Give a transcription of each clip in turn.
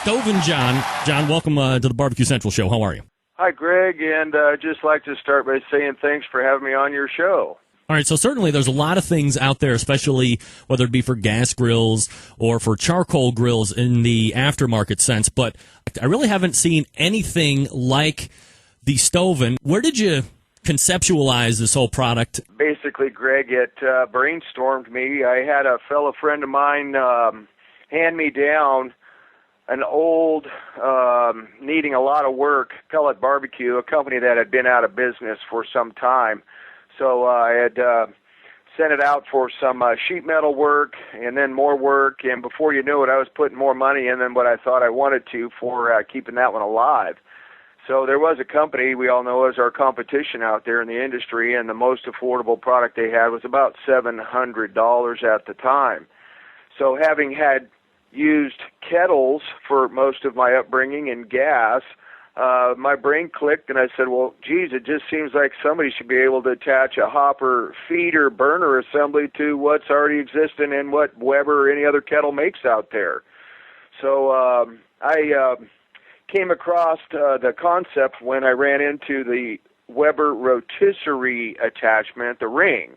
Stoven John. John, welcome to the Barbecue Central Show. How are you? Hi, Greg, and I'd just like to start by saying thanks for having me on your show. All right, so certainly there's a lot of things out there, especially whether it be for gas grills or for charcoal grills in the aftermarket sense, but I really haven't seen anything like the Stoven. Where did you conceptualize this whole product? Basically, Greg, it brainstormed me. I had a fellow friend of mine hand me down an old, needing a lot of work, pellet barbecue, a company that had been out of business for some time. So I had sent it out for some sheet metal work and then more work, and before you knew it, I was putting more money in than what I thought I wanted to for keeping that one alive. So there was a company we all know as our competition out there in the industry, and the most affordable product they had was about $700 at the time. So having had used kettles for most of my upbringing and gas, my brain clicked and I said, well, geez, it just seems like somebody should be able to attach a hopper feeder burner assembly to what's already existing in what Weber or any other kettle makes out there. So I came across the concept when I ran into the Weber rotisserie attachment, the ring.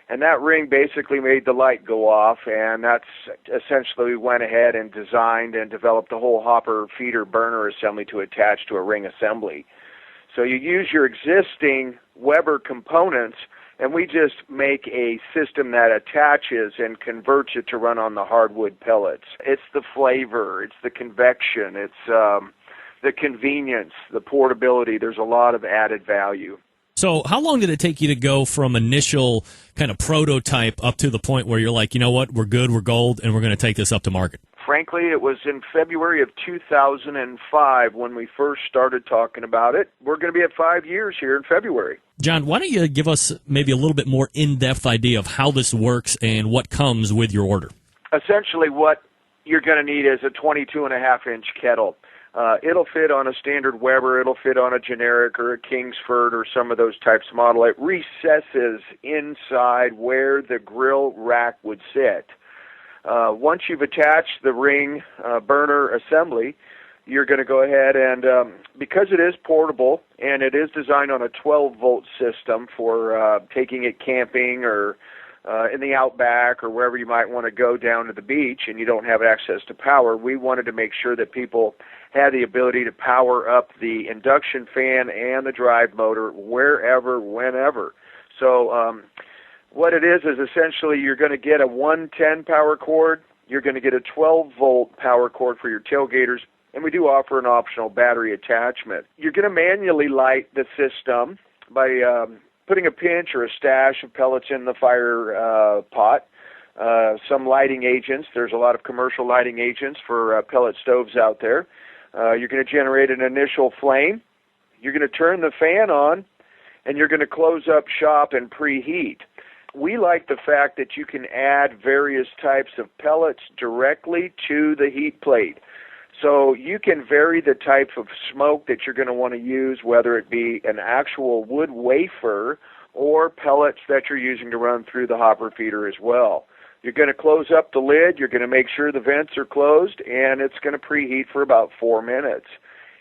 And that ring basically made the light go off, and that's essentially we went ahead and designed and developed the whole hopper feeder burner assembly to attach to a ring assembly. So you use your existing Weber components, and we just make a system that attaches and converts it to run on the hardwood pellets. It's the flavor, it's the convection, it's the convenience, the portability. There's a lot of added value. So how long did it take you to go from initial kind of prototype up to the point where you're like, you know what, we're good, we're gold, and we're going to take this up to market? Frankly, it was in February of 2005 when we first started talking about it. We're going to be at 5 years here in February. John, why don't you give us maybe a little bit more in-depth idea of how this works and what comes with your order? Essentially, what you're going to need is a 22.5-inch kettle. It'll fit on a standard Weber, it'll fit on a generic or a Kingsford or some of those types of model. It recesses inside where the grill rack would sit. Once you've attached the ring burner assembly, you're going to go ahead and, because it is portable and it is designed on a 12-volt system for taking it camping or in the outback or wherever you might want to go down to the beach and you don't have access to power, we wanted to make sure that people had the ability to power up the induction fan and the drive motor wherever, whenever. So what it is essentially you're going to get a 110 power cord, you're going to get a 12-volt power cord for your tailgaters, and we do offer an optional battery attachment. You're going to manually light the system by putting a pinch or a stash of pellets in the fire pot. Some lighting agents, there's a lot of commercial lighting agents for pellet stoves out there. You're going to generate an initial flame. You're going to turn the fan on, and you're going to close up shop and preheat. We like the fact that you can add various types of pellets directly to the heat plate. So you can vary the type of smoke that you're going to want to use, whether it be an actual wood wafer or pellets that you're using to run through the hopper feeder as well. You're going to close up the lid, you're going to make sure the vents are closed, and it's going to preheat for about 4 minutes.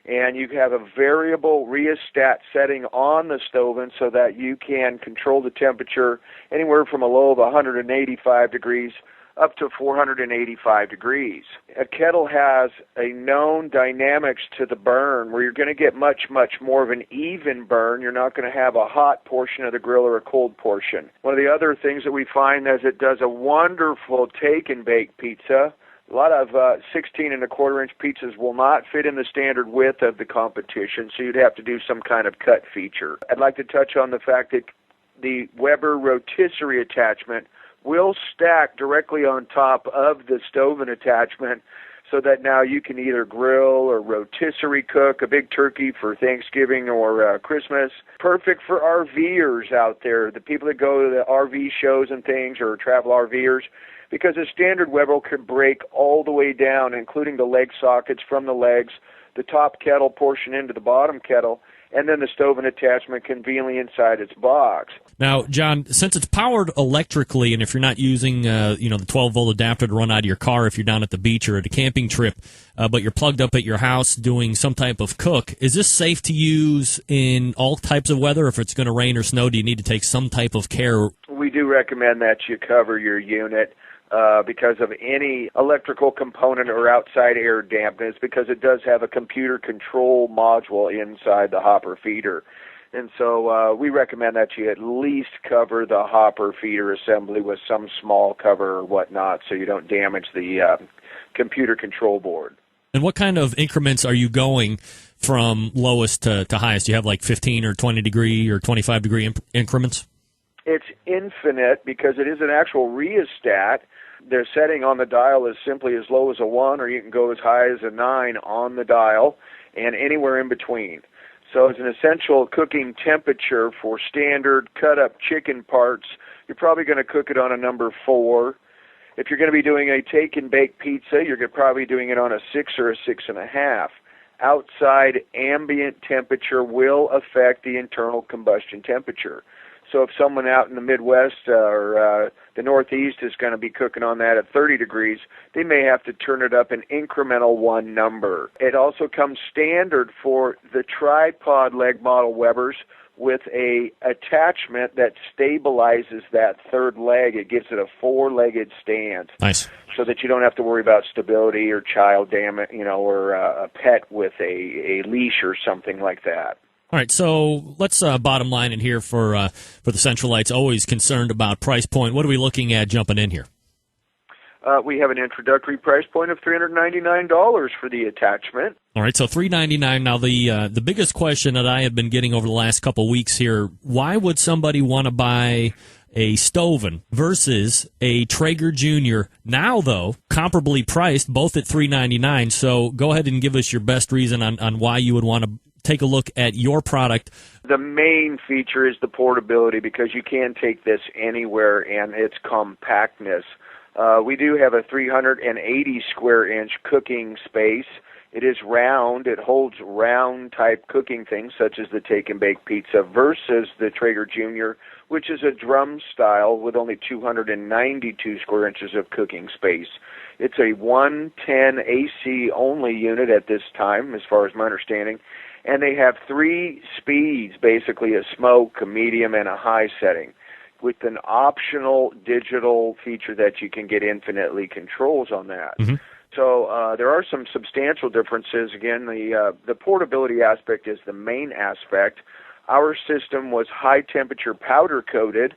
And you have a variable rheostat setting on the Stoven so that you can control the temperature anywhere from a low of 185 degrees up to 485 degrees. A kettle has a known dynamics to the burn where you're going to get much, much more of an even burn. You're not going to have a hot portion of the grill or a cold portion. One of the other things that we find is it does a wonderful take and bake pizza. A lot of 16.25-inch pizzas will not fit in the standard width of the competition, so you'd have to do some kind of cut feature. I'd like to touch on the fact that the Weber rotisserie attachment will stack directly on top of the Stoven attachment so that now you can either grill or rotisserie cook a big turkey for Thanksgiving or Christmas. Perfect for RVers out there, the people that go to the RV shows and things or travel RVers, because a standard Weber could break all the way down, including the leg sockets from the legs, the top kettle portion into the bottom kettle, and then the Stoven attachment conveniently inside its box. Now, John, since it's powered electrically, and if you're not using the 12-volt adapter to run out of your car if you're down at the beach or at a camping trip, but you're plugged up at your house doing some type of cook, is this safe to use in all types of weather? If it's going to rain or snow, do you need to take some type of care? We do recommend that you cover your unit because of any electrical component or outside air dampness, because it does have a computer control module inside the hopper feeder. And so we recommend that you at least cover the hopper feeder assembly with some small cover or whatnot so you don't damage the computer control board. And what kind of increments are you going from lowest to highest? Do you have like 15 or 20 degree or 25 degree increments? It's infinite because it is an actual rheostat. Their setting on the dial is simply as low as a 1, or you can go as high as a 9 on the dial, and anywhere in between. So it's an essential cooking temperature for standard cut-up chicken parts. You're probably going to cook it on a number 4. If you're going to be doing a take-and-bake pizza, you're probably doing it on a 6 or a 6.5. Outside ambient temperature will affect the internal combustion temperature. So if someone out in the Midwest or the Northeast is going to be cooking on that at 30 degrees, they may have to turn it up an incremental 1 number. It also comes standard for the tripod leg model Webers with a attachment that stabilizes that third leg. It gives it a 4-legged stand. Nice. So that you don't have to worry about stability or child damage, or a pet with a leash or something like that. All right, so let's bottom line in here for the Centralites, always concerned about price point. What are we looking at jumping in here? We have an introductory price point of $399 for the attachment. All right, so $399. Now, the biggest question that I have been getting over the last couple of weeks here, why would somebody want to buy a Stoven versus a Traeger Jr. now, though, comparably priced, both at $399? So go ahead and give us your best reason on why you would want to take a look at your product. The main feature is the portability, because you can take this anywhere, and its compactness. We do have a 380 square inch cooking space. It is round. It holds round type cooking things such as the take and bake pizza versus the Traeger Jr., which is a drum style with only 292 square inches of cooking space. It's a 110 AC only unit at this time, as far as my understanding. And they have 3 speeds, basically a smoke, a medium, and a high setting, with an optional digital feature that you can get infinitely controls on that. Mm-hmm. So there are some substantial differences. Again, the portability aspect is the main aspect. Our system was high-temperature powder-coated,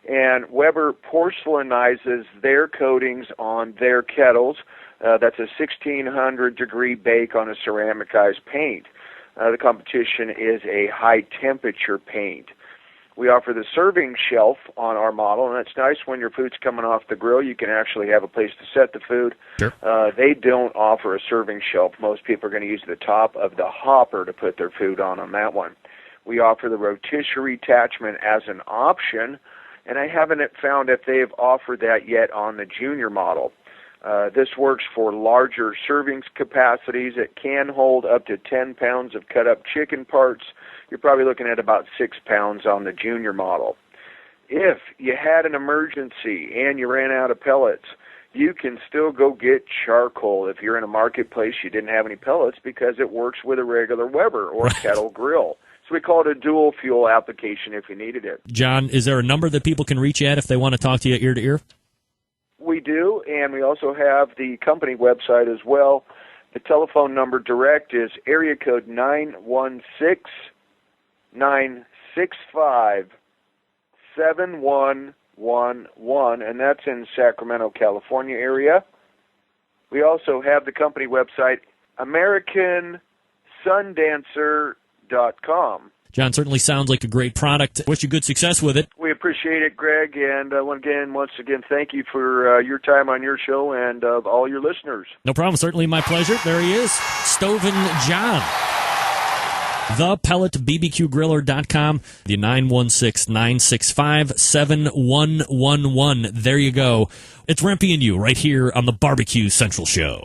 and Weber porcelainizes their coatings on their kettles. That's a 1,600-degree bake on a ceramicized paint. The competition is a high-temperature paint. We offer the serving shelf on our model, and it's nice when your food's coming off the grill. You can actually have a place to set the food. Sure. They don't offer a serving shelf. Most people are going to use the top of the hopper to put their food on that one. We offer the rotisserie attachment as an option, and I haven't found if they've offered that yet on the junior model. This works for larger servings capacities. It can hold up to 10 pounds of cut-up chicken parts. You're probably looking at about 6 pounds on the junior model. If you had an emergency and you ran out of pellets, you can still go get charcoal if you're in a marketplace you didn't have any pellets, because it works with a regular Weber or kettle grill. So we call it a dual fuel application if you needed it. John, is there a number that people can reach at if they want to talk to you ear to ear? We do, and we also have the company website as well. The telephone number direct is area code 916-965-7111, and that's in Sacramento, California area. We also have the company website, AmericanSundancer.com. John, certainly sounds like a great product. Wish you good success with it. We appreciate it, Greg, and once again, thank you for your time on your show and all your listeners. No problem. Certainly my pleasure. There he is, Stoven John. ThePelletBBQGriller.com, the 916-965-7111. There you go. It's Rempe and you right here on the Barbecue Central Show.